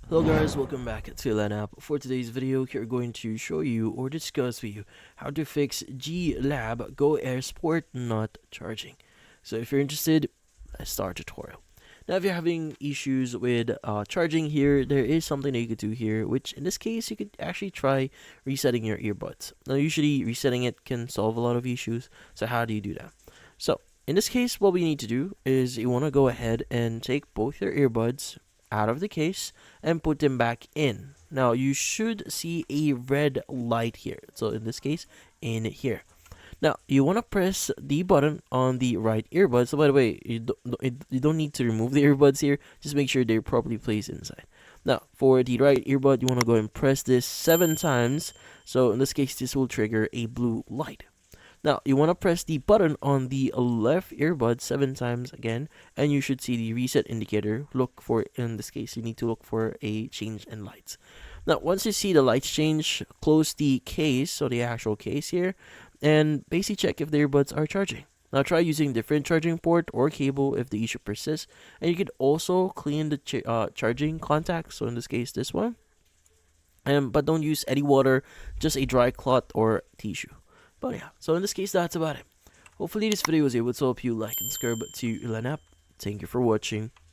Hello guys, welcome back to Jlab. For today's video, we're going to show you or discuss with you how to fix Jlab Go Air Sport not charging. So if you're interested, let's start tutorial. Now if you're having issues with charging here, there is something that you could do here, which in this case you could actually try resetting your earbuds. Now usually resetting it can solve a lot of issues, so how do you do that? So in this case, what we need to do is you want to go ahead and take both your earbuds out of the case and put them back in. Now you should see a red light here. So in this case, in here. Now you want to press the button on the right earbud. So by the way, you don't need to remove the earbuds here. Just make sure they're properly placed inside. Now for the right earbud, you want to go and press this 7 times. So in this case, this will trigger a blue light. Now, you want to press the button on the left earbud 7 times again, and you should see the reset indicator. Look for, in this case, you need to look for a change in lights. Now, once you see the lights change, close the case, so the actual case here, and basically check if the earbuds are charging. Now, try using different charging port or cable if the issue persists, and you could also clean the charging contact, so in this case, this one. But don't use any water, just a dry cloth or tissue. But yeah, so in this case, that's about it. Hopefully this video was able to help you like and subscribe to Jlab. Thank you for watching.